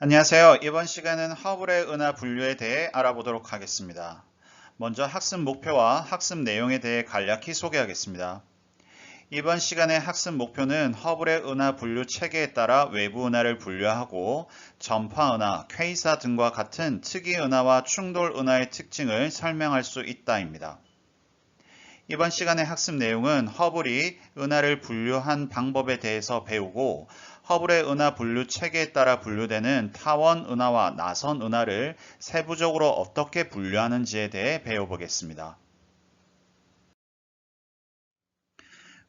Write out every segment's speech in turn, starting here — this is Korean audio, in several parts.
안녕하세요. 이번 시간은 허블의 은하 분류에 대해 알아보도록 하겠습니다. 먼저 학습 목표와 학습 내용에 대해 간략히 소개하겠습니다. 이번 시간의 학습 목표는 허블의 은하 분류 체계에 따라 외부 은하를 분류하고 전파 은하, 퀘이사 등과 같은 특이 은하와 충돌 은하의 특징을 설명할 수 있다입니다. 이번 시간의 학습 내용은 허블이 은하를 분류한 방법에 대해서 배우고 허블의 은하 분류 체계에 따라 분류되는 타원 은하와 나선 은하를 세부적으로 어떻게 분류하는지에 대해 배워보겠습니다.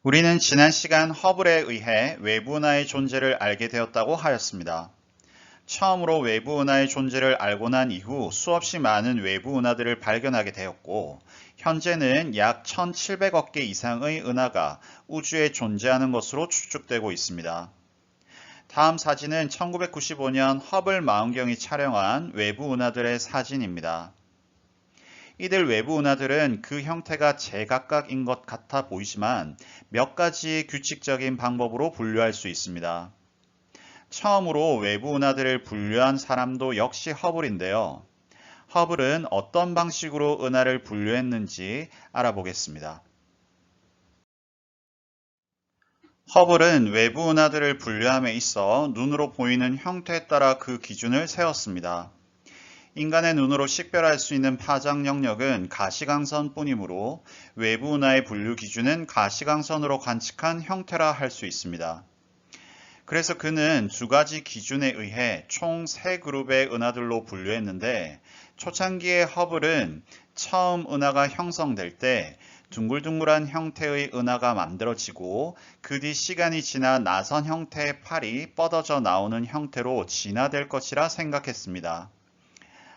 우리는 지난 시간 허블에 의해 외부 은하의 존재를 알게 되었다고 하였습니다. 처음으로 외부 은하의 존재를 알고 난 이후 수없이 많은 외부 은하들을 발견하게 되었고, 현재는 약 1700억 개 이상의 은하가 우주에 존재하는 것으로 추측되고 있습니다. 다음 사진은 1995년 허블 망원경이 촬영한 외부 은하들의 사진입니다. 이들 외부 은하들은 그 형태가 제각각인 것 같아 보이지만 몇 가지 규칙적인 방법으로 분류할 수 있습니다. 처음으로 외부 은하들을 분류한 사람도 역시 허블인데요. 허블은 어떤 방식으로 은하를 분류했는지 알아보겠습니다. 허블은 외부 은하들을 분류함에 있어 눈으로 보이는 형태에 따라 그 기준을 세웠습니다. 인간의 눈으로 식별할 수 있는 파장 영역은 가시광선뿐이므로 외부 은하의 분류 기준은 가시광선으로 관측한 형태라 할 수 있습니다. 그래서 그는 두 가지 기준에 의해 총 3그룹의 은하들로 분류했는데, 초창기의 허블은 처음 은하가 형성될 때 둥글둥글한 형태의 은하가 만들어지고 그 뒤 시간이 지나 나선 형태의 팔이 뻗어져 나오는 형태로 진화될 것이라 생각했습니다.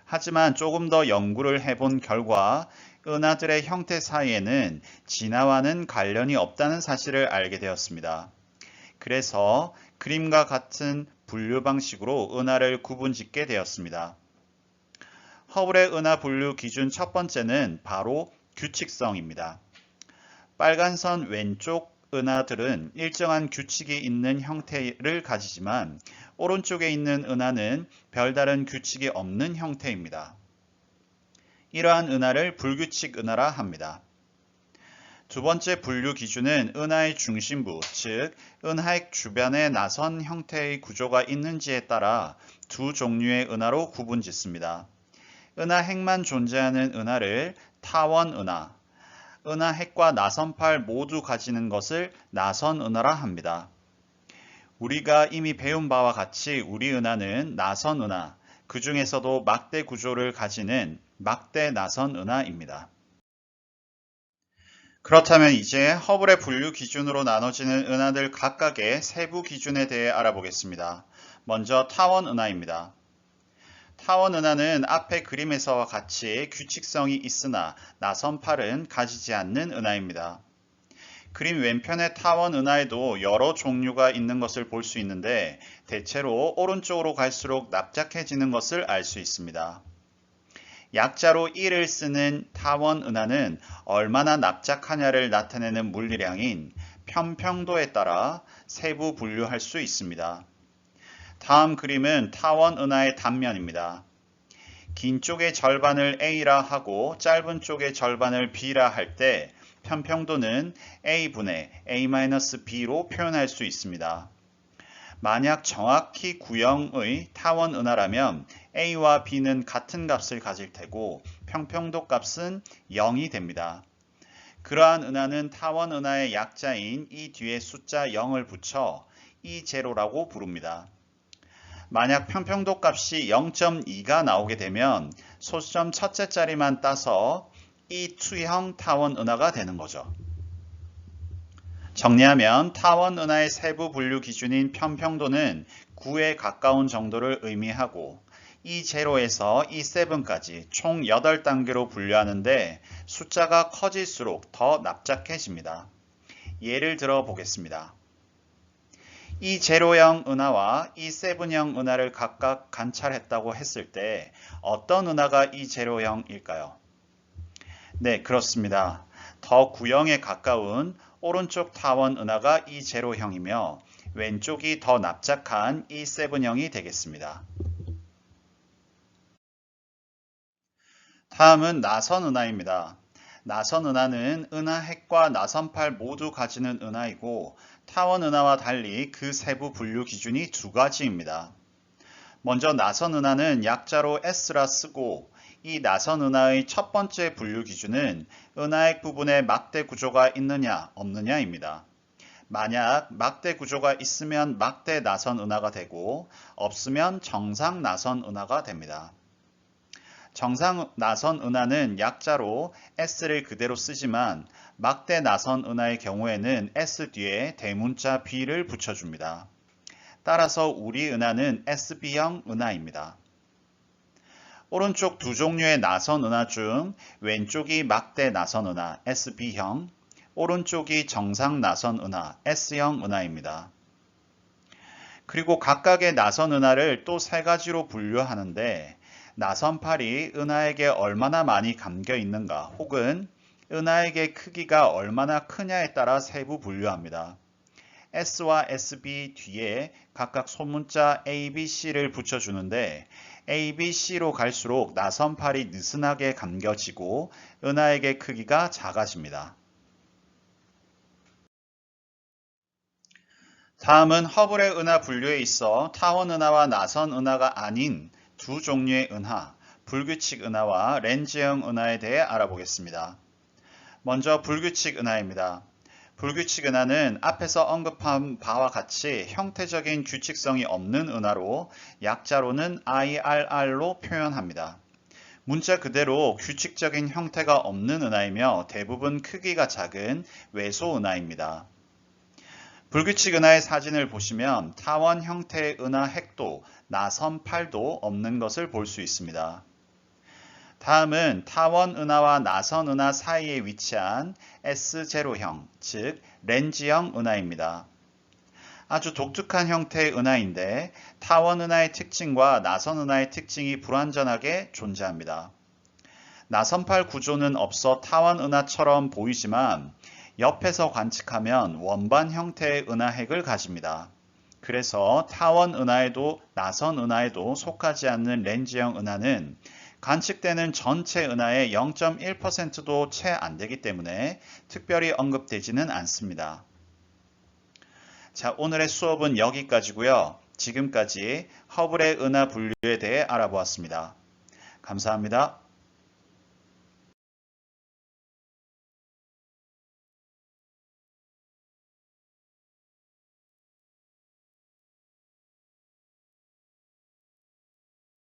하지만 조금 더 연구를 해본 결과 은하들의 형태 사이에는 진화와는 관련이 없다는 사실을 알게 되었습니다. 그래서 그림과 같은 분류 방식으로 은하를 구분짓게 되었습니다. 허블의 은하 분류 기준 첫 번째는 바로 규칙성입니다. 빨간 선 왼쪽 은하들은 일정한 규칙이 있는 형태를 가지지만 오른쪽에 있는 은하는 별다른 규칙이 없는 형태입니다. 이러한 은하를 불규칙 은하라 합니다. 두 번째 분류 기준은 은하의 중심부, 즉 은하핵 주변에 나선 형태의 구조가 있는지에 따라 두 종류의 은하로 구분짓습니다. 은하핵만 존재하는 은하를 타원 은하, 은하핵과 나선팔 모두 가지는 것을 나선 은하라 합니다. 우리가 이미 배운 바와 같이 우리 은하는 나선 은하, 그 중에서도 막대 구조를 가지는 막대 나선 은하입니다. 그렇다면 이제 허블의 분류 기준으로 나눠지는 은하들 각각의 세부 기준에 대해 알아보겠습니다. 먼저 타원 은하입니다. 타원 은하는 앞의 그림에서와 같이 규칙성이 있으나 나선팔은 가지지 않는 은하입니다. 그림 왼편의 타원 은하에도 여러 종류가 있는 것을 볼 수 있는데 대체로 오른쪽으로 갈수록 납작해지는 것을 알 수 있습니다. 약자로 1을 쓰는 타원 은하는 얼마나 납작하냐를 나타내는 물리량인 편평도에 따라 세부 분류할 수 있습니다. 다음 그림은 타원 은하의 단면입니다. 긴 쪽의 절반을 A라 하고 짧은 쪽의 절반을 B라 할 때 편평도는 A분의 A-B로 표현할 수 있습니다. 만약 정확히 구형의 타원 은하라면 A와 B는 같은 값을 가질 테고 평평도 값은 0이 됩니다. 그러한 은하는 타원 은하의 약자인 이 뒤에 숫자 0을 붙여 E0라고 부릅니다. 만약 평평도 값이 0.2가 나오게 되면 소수점 첫째 자리만 따서 E2형 타원 은하가 되는 거죠. 정리하면 타원 은하의 세부 분류 기준인 편평도는 9에 가까운 정도를 의미하고 E0에서 E7까지 총 8단계로 분류하는데 숫자가 커질수록 더 납작해집니다. 예를 들어 보겠습니다. E0형 은하와 E7형 은하를 각각 관찰했다고 했을 때 어떤 은하가 E0형일까요? 네, 그렇습니다. 더 구형에 가까운 오른쪽 타원 은하가 E0형이며 왼쪽이 더 납작한 E7형이 되겠습니다. 다음은 나선 은하입니다. 나선 은하는 은하핵과 나선팔 모두 가지는 은하이고 타원 은하와 달리 그 세부 분류 기준이 두 가지입니다. 먼저 나선 은하는 약자로 S라 쓰고 이 나선 은하의 첫 번째 분류 기준은 은하핵 부분에 막대 구조가 있느냐 없느냐입니다. 만약 막대 구조가 있으면 막대 나선 은하가 되고 없으면 정상 나선 은하가 됩니다. 정상 나선 은하는 약자로 S를 그대로 쓰지만 막대 나선 은하의 경우에는 S 뒤에 대문자 B를 붙여줍니다. 따라서 우리 은하는 SB형 은하입니다. 오른쪽 두 종류의 나선 은하 중 왼쪽이 막대 나선 은하 SB형, 오른쪽이 정상 나선 은하 S형 은하입니다. 그리고 각각의 나선 은하를 또 세 가지로 분류하는데 나선팔이 은하에게 얼마나 많이 감겨 있는가 혹은 은하에게 크기가 얼마나 크냐에 따라 세부 분류합니다. S와 SB 뒤에 각각 소문자 A, B, C를 붙여주는데 A, B, C로 갈수록 나선팔이 느슨하게 감겨지고 은하에게 크기가 작아집니다. 다음은 허블의 은하 분류에 있어 타원 은하와 나선 은하가 아닌 두 종류의 은하, 불규칙 은하와 렌즈형 은하에 대해 알아보겠습니다. 먼저 불규칙 은하입니다. 불규칙 은하는 앞에서 언급한 바와 같이 형태적인 규칙성이 없는 은하로 약자로는 IRR로 표현합니다. 문자 그대로 규칙적인 형태가 없는 은하이며 대부분 크기가 작은 외소 은하입니다. 불규칙 은하의 사진을 보시면 타원 형태의 은하 핵도 나선팔도 없는 것을 볼 수 있습니다. 다음은 타원 은하와 나선 은하 사이에 위치한 S0형, 즉 렌즈형 은하입니다. 아주 독특한 형태의 은하인데 타원 은하의 특징과 나선 은하의 특징이 불완전하게 존재합니다. 나선팔 구조는 없어 타원 은하처럼 보이지만 옆에서 관측하면 원반 형태의 은하핵을 가집니다. 그래서 타원 은하에도 나선 은하에도 속하지 않는 렌즈형 은하는 관측되는 전체 은하의 0.1%도 채 안 되기 때문에 특별히 언급되지는 않습니다. 자, 오늘의 수업은 여기까지고요. 지금까지 허블의 은하 분류에 대해 알아보았습니다. 감사합니다.